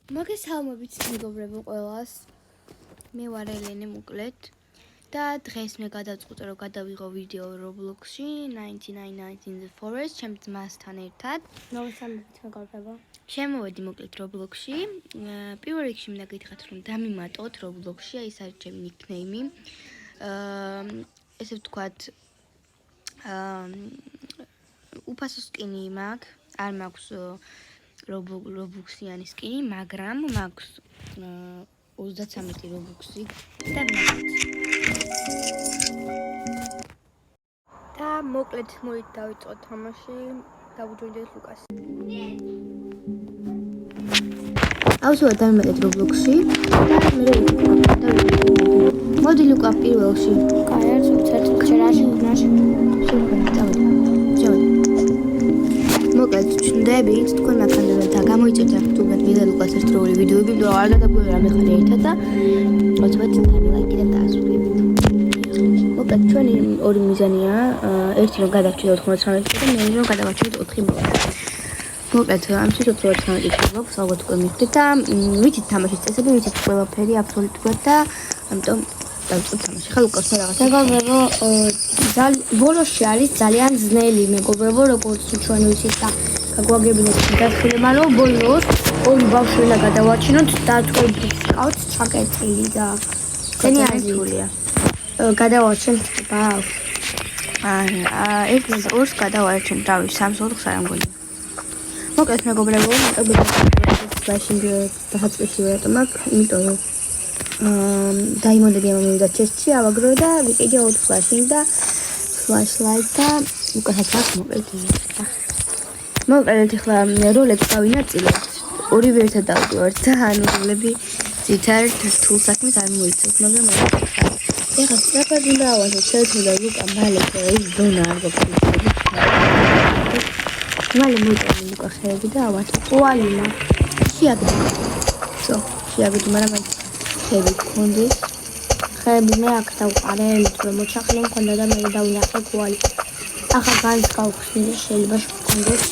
მოგესალმებით მეგობრებო ყველას. მე ვარ ელენე მოკლედ და დღეს მე გადავწყვიტე რომ გადავიღო ვიდეო Roblox-ში 99 Nights in the Forest ჩემ ძმასთან ერთად. მოგესალმებით მეგობრებო. შემოვედი მოკლედ Roblox-ში. პირველ რიგში მინდა გითხრათ რომ დამიმატოთ Roblox-ში, ეს არის ჩემი nickname. ესე ვთქვათ, უფასო სკინი მაქვს, არ მაქვს Roblox-იანი სკინი, მაგრამ მაქვს 33 Roblox-ი და მოკლედ მოით დავიწყოთ თამაში, დავუჯერდეთ ლუკას. ავსვათ დამიმატეთ Roblox-ში და მე მოდი ლუკა პირველში. კაი, არის უცერთი ჩერაში ნაში. მოკლედ ჩნდებით თქვენ მაქანდებით და გამოიწევთ YouTube-ზე მილე ლუკას ერთდროული ვიდეოები, იმიტომ რომ არ გადაგვიღე რამე ხარ ერთად და მოწვეთ თამი ლაიკი და დაასრულებით. მოკლედ ჩვენი ორი მიზანია, ერთი რომ გადავჭიდოთ 99 და მეორე რომ გადავაჭიდოთ 4 ბოლო. მოკლედ ამ სიტუაციას 99 ბოლოს ალბათ უკვე მივხვდით და ვიცით თამაშის წესები, ვიცით ყველაფერი აბსოლუტურად და ამიტომ დავიწყოთ თამაში. ხა ლუკას მე რაღაცა მეგობრებო, ბოლოში არის ძალიან ძნელი მეგობრებო, როგორც ჩვენ ვიცით და გაგვაგებინეთ დასრულება, რომ ბოლოს ორი ბავშვი უნდა გადავაჩინოთ და თქვენ გყავთ ჩაკეტილი და თქვენი აზრია. გადავაჩენთ ბავშვს. ერთ ორს გადავარჩენთ, რავი, 3-4 არ ამგონია. მოკლედ მეგობრებო, ფლაშინგ დასაწყისში ვარ და მაგ, იმიტომ რომ დაიმონდები ამოვიდა ჩესტში, ავაგრო და ვიყიდე 4 ფლაშინგ და flashlight და უკეთეს აქვს მოკლედ. მოკლედ ახლა როლებს გავინაწილებთ. ორივე ერთად დავდივართ და ანუ როლები ძირითადად რთულ საქმეს არ მოიცავთ, მაგრამ ეხლა სწრაფად უნდა ავაზოთ შეერთო და ლუკა მალე ეს ზონა არ გვაქვს. მალე მოიწევი ლუკა ხეები და ავაზოთ. ყვალინა. შეაგდო. შეაგდო, მაგრამ ხეები გქონდეს. ხეები მე აქ დავყარე, რომ მოჩახლე მქონდა და მე დავინახე კვალი. ახლა განს გავხსნი და შეიძლება შეგქონდეს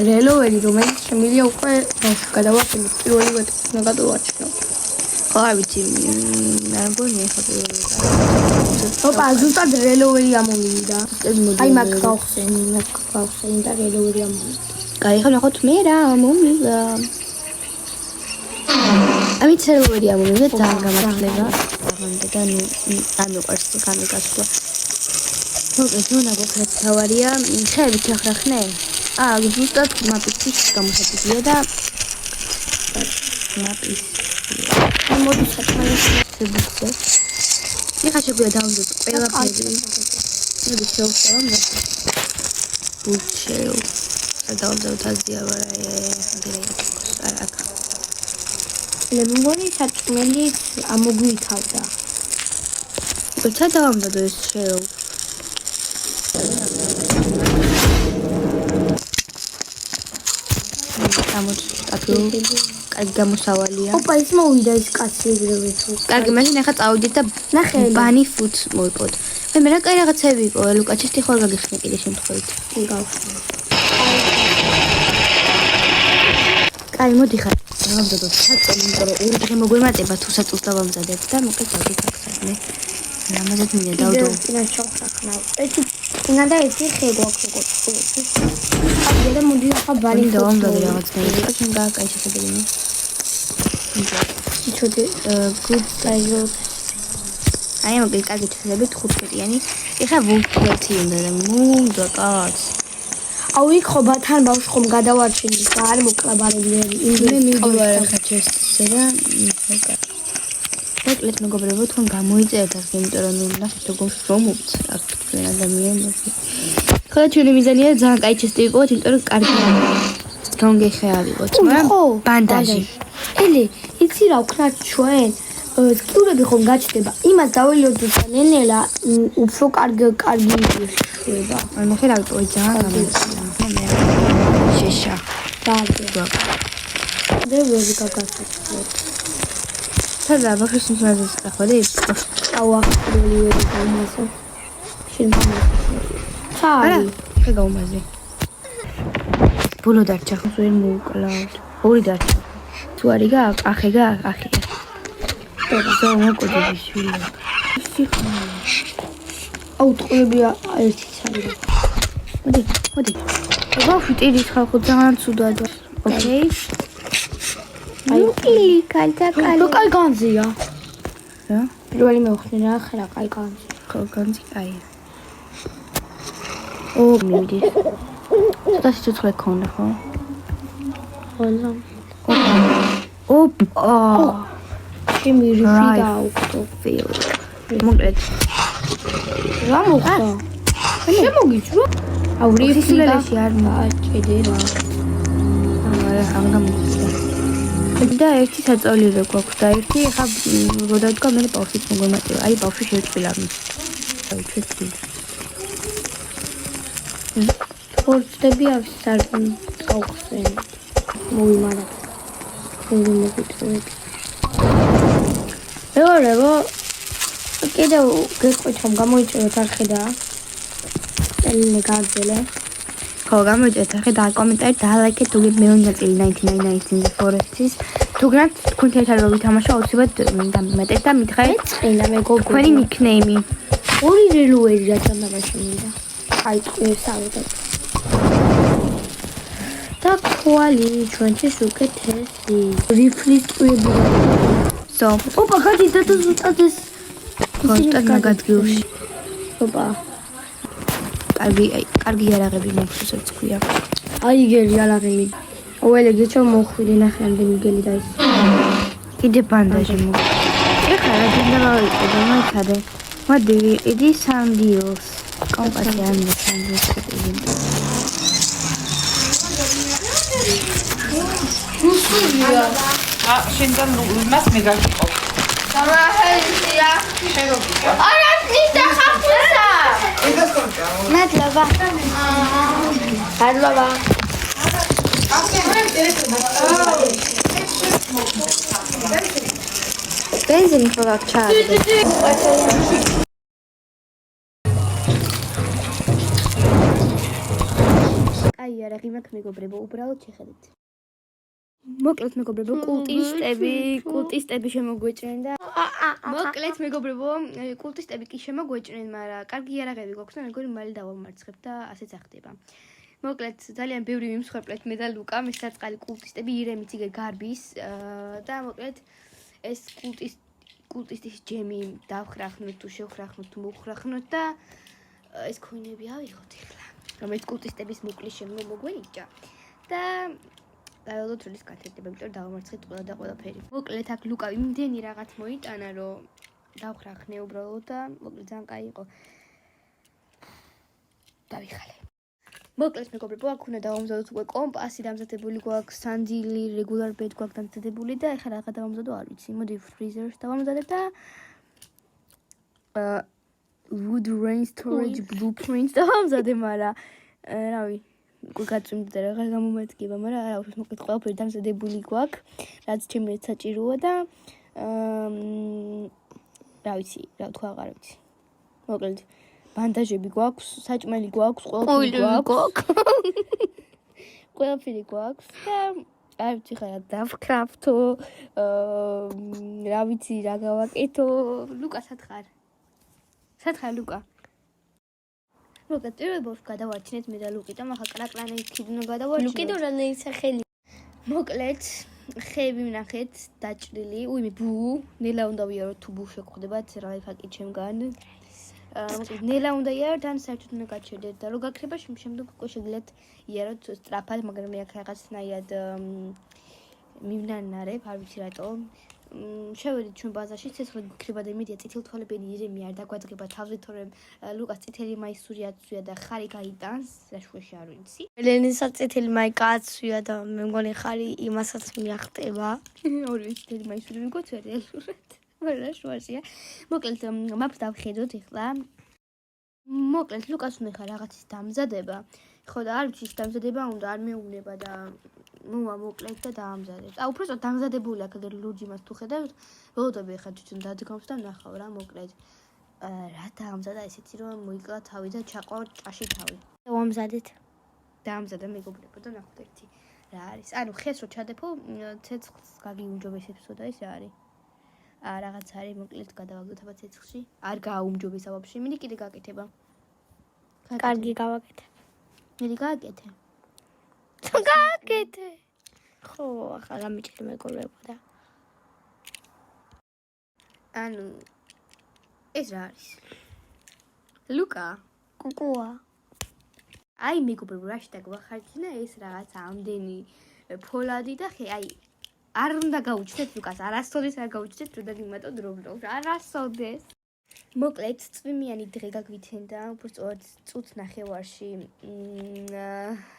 რელოვერი, რომელიც შემიძლია უკვე გადავაყენოთ. პირველი ვეტყვი გადავაჩინო. ხო, არ ვიცი, არ მგონია ხო პირველი. ოპა, ზუსტად რელოვერი ამოვიდა. აი მაგ გავხსენი და რელოვერი ამოვიდა. კაი, ხო ნახოთ მე რა ამოვიდა. ამით რელოვერი ამოვიდა ძალიან გამართლება. და ნუ არ მიყვარს გამიკაცვა. მოკლედ ზონა გვაქვს თავარია, ხეებით ახრახნე. ზუსტად მაპის გამოხატულია და მაპის. მოდი საკმაოდ შეგუხდეთ. ეხლა შეგვიძლია დავუძოთ ყველაფერი. მე შევხსოვამ და ბუჩეო. დავუძოთ აზია ვარა არა აქ. ლემონი საჭმელი ამოგვითავდა. როცა დავამბადო ეს შეო. კარგი გამოსავალია. ოპა, ის მოვიდა ის კაცი ეგრევე თუ. კარგი, მაშინ ახლა წავიდეთ და ნახე ბანი ფუთ მოიპოვოთ. მე რა კაი რაღაცები იყო, ლუკა, ჩესტი ხოლმე გაგიხსნა კიდე შემთხვევით. კაი, მოდი ხარ. დავამზადოთ საწოლი, იმიტომ რომ ორი დღე მოგვემატება თუ საწოლს დავამზადებ და მოკლედ დავდით აქ სადმე. რამაზად მინდა დავდო. ეს ინა და ეს ხე გვაქვს როგორც. აი და მოდი ახლა ბალი დავამზადე რაღაცნაირად. აქ უნდა კაი შეხედებინა. ცოტა good size. აი მოკლედ კარგი შეხედებით 5 კეტიანი. ეხლა ვულფეთი უნდა და მუნდა კაც. აუ იქ ხო ბათან ბავშვ ხომ გადავარჩინე და არ მოკლაბარებიერი. მე მივდივარ ახლა ჩესტზე და მოკლედ მეგობრებო, თქვენ გამოიწერეთ ახლა, იმიტომ რომ ნახეთ როგორ შრომობთ აქ თქვენ ადამიანები. ხოლო ჩვენი მიზანია ძალიან კაი ჩესტი ვიყოთ, იმიტომ რომ კარგი სტრონგი ხე ავიღოთ, მაგრამ ბანდაჟი. ელი, იცი რა ვქნათ ჩვენ? სკიურები ხომ გაჩნდება. იმას დაველიოდოთ და ნენელა უფრო კარგი შვება. აი ნახე რა ვიყო ძალიან გამოიწია. მე შეშა. დაგე. და ვეზე გაგაცეთ. სადა ბავშვის მზადებს ახალი? აუ ახალი ვერი გამოსა. შენ არა, ხე გაუმაზე. ბოლო დარჩა ხო ვერ მოუკლავთ. ორი დარჩა. თუ არის გა ახე ზო მოკოდები შვილი აუ ტყუებია ერთი ცალი მოდი ბავშვი ტირის ხალხო ძალიან ცუდად ოკეი აი კაი განზია რა პირველი მევხდი რა ხერა კაი განზი ხო განზი კაია ო მივიდი ცოტა სიცოცხლე გქონდა ხო ხოლო ოპა ჩემი რიფი დაუკვდო მოკლედ რა მოხდა შემოგიჭრო აუ რიფი არ აჭედე რა ამ გამოვიდა და ერთი საწოლილო გვაქვს და ერთი ხა როდადგა მე ბავშვიც მოგონატიო აი ბავშვი შეჭვილა აი ჩვენი ფორცდები არის სარგან გავხსენ მოიმარა მე მოგიწევი ეორევო კიდევ გეყვით რომ გამოიჭეროთ არხი და წელი გაძელე ხო გამოიჭერეთ არხი და კომენტარი და ლაიქეთ თუ მეონა წელი 99 in the forest-ის თუ გნათ თქვენ ერთად რო ვითამაშო აუცილებლად დამიმეტეთ და მითხრეთ წინა მეგობრებო თქვენი ნიკნეიმი ორი რელუერი რა თამაში მინდა აი წესავდა და კვალი ჩვენთვის უკეთესი რიფლის ტყუები so ოპა გადი და ზუსტად ეს ხოჭად მაგადგილში ოპა კარგი იარაღები მაქვს უსაც ქვია აი გელი იარაღები ოველი გეჩო მოხვიდი ნახე ამდენი გელი და ის კიდე ბანდაჟი ეხლა რა გინდა გავიყიდო მოიხადე მოდი ვიყიდი სანდილს კომპასი არ მინდა სანდილს უსურია შენ და მას მე გაგიყოფ გამაჰელია შეგოგიკა არა ნიდა ხაფუსა მადლობა მადლობა ბენზინი ხო გაჩაღდა აი იარაღი მაქვს მეგობრებო უბრალოდ შეხედეთ მოკლედ მეგობრებო კულტისტები შემოგვეჭრნენ და მოკლედ მეგობრებო კულტისტები კი შემოგვეჭრნენ მაგრამ კარგი იარაღები გვაქვს და მეგობრებო მალე დავამარცხებ და ასეც ახდება მოკლედ ძალიან ბევრი მიმსხვერპლეთ მე და ლუკა მე საწყალი კულტისტები ირემიც იგე გარბის და მოკლედ ეს კულტისტის ჯემი დავხრახნოთ თუ შევხრახნოთ თუ მოვხრახნოთ და ეს ქოინები ავიღოთ ახლა რომელიც კულტისტების მოკლის შემდგომ მოგვენიჭა და დაველოთ როდის გათეთდება, იმიტომ დავამარცხეთ ყველა და ყველაფერი. მოკლედ აქ ლუკა იმდენი რაღაც მოიტანა, რომ დავხრახნე უბრალოდ და მოკლედ ძალიან კაი იყო. დავიხალე. მოკლედ მეგობრებო, აქ უნდა დავამზადოთ უკვე კომპასი დამზადებული გვაქვს, სანდილი, regular bed გვაქვს დამზადებული და ეხლა რაღაც დავამზადო არ ვიცი. მოდი freezer-ს დავამზადებ და wood rain storage blueprint დავამზადე, მაგრამ რავი გაწვიმდა რა გამომადგება, მაგრამ არა უშავს მოკლედ ყველაფერი დამზადებული გვაქვს, რაც ჩემი საჭიროა და რა ვიცი, რა თქვა აღარ ვიცი. მოკლედ ბანდაჟები გვაქვს, საჭმელი გვაქვს, ყველაფერი გვაქვს. ყველაფერი გვაქვს და არ ვიცი ხარა დავკრაფტო, რა ვიცი რა გავაკეთო. ლუკა სათხარ? სათხარ ლუკა? მოკლედ პირველ ბოლოს გადავარჩინეთ მე და ლუკი და მაგა კრაკრანეის ქიდნო გადავარჩინეთ. ლუკი და რანაირ სახელი. მოკლედ ხეები ვნახეთ დაჭრილი. უიმე ბუ, ნელა უნდა ვიაროთ თუ ბუ შეგხვდებათ რა ფაკი ჩემგან. მოკლედ ნელა უნდა იაროთ ან საერთოდ უნდა გაჩერდეთ და რო გაქრება შემდგომ უკვე შეგიძლიათ იაროთ სწრაფად, მაგრამ მე აქ რაღაცნაირად მივნანარებ, არ ვიცი რატომ. შევედით ჩვენ ბაზარში, ცეცხლი გქრება და იმედია წითელთვალებიანი ირემი არ დაგვაძღება თავზე, თორემ ლუკას წითელი მაისური აცვია და ხარი გაიტანს, რა შუაში არ ვიცი. ელენისაც წითელი მაიკა აცვია და მე მგონი ხარი იმასაც მიახტება. ორივე წითელი მაისური მიგოწია რეალურად. რა შუაშია. მოკლედ მაპს დავხედოთ ეხლა. მოკლედ ლუკას უნდა ხა რაღაცის დამზადება. ხო და არ ვიცი ის დამზადება უნდა არ მეუბნება და მოკლედ და დაამზადებს. უბრალოდ დამზადებული აქ აგერ ლურჯი მას თუ ხედავთ, ველოდები ხა თვითონ დადგავს და ნახავ რა მოკლედ. რა დაამზადა ესეთი რომ მოიკლა თავი და ჩაყვა ჭაში თავი. დავამზადეთ. დაამზადა მეგობრებო და ნახოთ ერთი რა არის? ანუ ხეს რო ჩადეფო, ცეცხლს გაგიუმჯობესებს და ეს რა არის? რაღაც არის, მოკლედ გადავაგდოთ აბა ცეცხლში. არ გააუმჯობესა ვაფშე, მინდა კიდე გაკეთება. კარგი გავაკეთე. მიდი გააკეთე. გააკეთე. ხო, ახლა გამიჭირე მეგობრებო და ანუ ეს რა არის? ლუკა, კუკუა. აი მეგობრებო, რაში დაგვახარჯინა ეს რაღაც ამდენი ფოლადი და ხე, აი არ უნდა გაუჩნდეთ ლუკას, არასოდეს არ გაუჩნდეთ, რომ დაგიმატოთ რომლოს, არასოდეს. მოკლედ, წვიმიანი დღე გაგვითენდა, უფრო სწორად წუთ ნახევარში,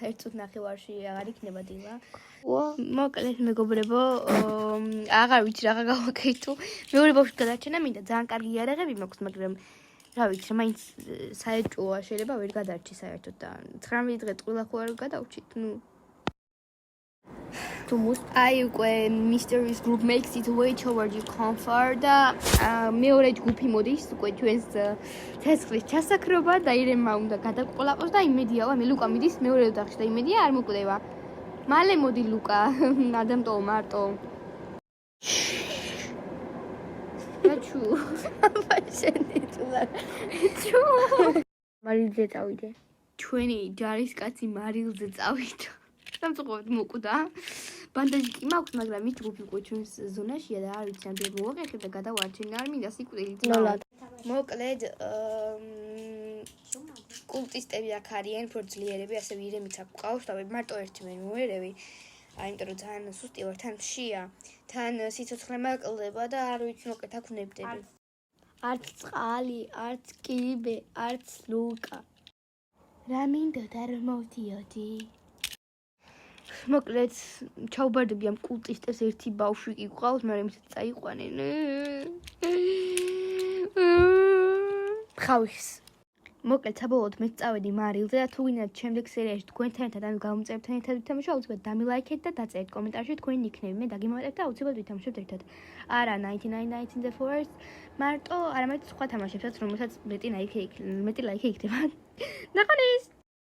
ერთ წუთ ნახევარში აღარ იქნება დილა. მოკლედ, მეგობრებო, აღარ ვიცი რა გავაკეთო. მეორე ბავშვი გადარჩენა, მინდა ძალიან კარგი იარაღები მაქვს, მაგრამ რა ვიცი, მაინც საეჭვოა, შეიძლება ვერ გადარჩი საერთოდ და 19 დღე ტყუილა ხო არ გადავჭით, ნუ აი უკვე Mysteries Group makes its way toward your comfort და მეორე ჯგუფი მოდის უკვე ჩვენს ცეცხლის ჩასაქრობა და ირემმა უნდა გადაყოლაპოს და იმედია მე ლუკა მიდის მეორე ოთახში და იმედია არ მოკვდება. მალე მოდი ლუკა, ადამტო მარტო. ჩუ. აბაშენი თულა. ჩუ. მარილზე წავიდე. ჩვენი ჯარისკაცი მარილზე წავიდა. სამწუხაროდ მოკვდა. ბანდაჟი კი მაქვს, მაგრამ ის ჯგუფი უკვე ჩვენს ზონაშია და არ ვიცი ამ დრო მოვაყენებ და გადავარჩენ. არ მინდა სიკვდილი ნოლად. მოკლედ კულტისტები აქ არიან, ფორძლიერები, ასევე ირემიც აქ ყავს და მარტო ერთი მე მოერევი. იმიტომ რომ ძალიან სუსტი ვარ, თან შია, თან სიცოცხლე მაკლდება და არ ვიცი მოკლედ აქ ვნებდები. არც წყალი, არც კიბე, არც ლუკა. რა მინდა და რომ მოვდიოდი. მოკლედ ჩაუბარდები ამ კულტისტებს ერთი ბავშვი კი ყავს, მაგრამ ისიც წაიყვანენ. ხავის. მოკლედ საბოლოოდ მე წავედი მარილზე და თუ გინდათ შემდეგ სერიაში თქვენთან ერთად ან გამომწერებთან ერთად ვითამაშო, აუცილებლად დამილაიქეთ და დაწერთ კომენტარში თქვენი ნიკნეიმი, მე დაგიმატებ და აუცილებლად ვითამაშებთ ერთად. არა 99 Nights in the Forest, მარტო არამედ სხვა თამაშებსაც, რომელსაც მეტი ლაიქი იქნება. ნაყანის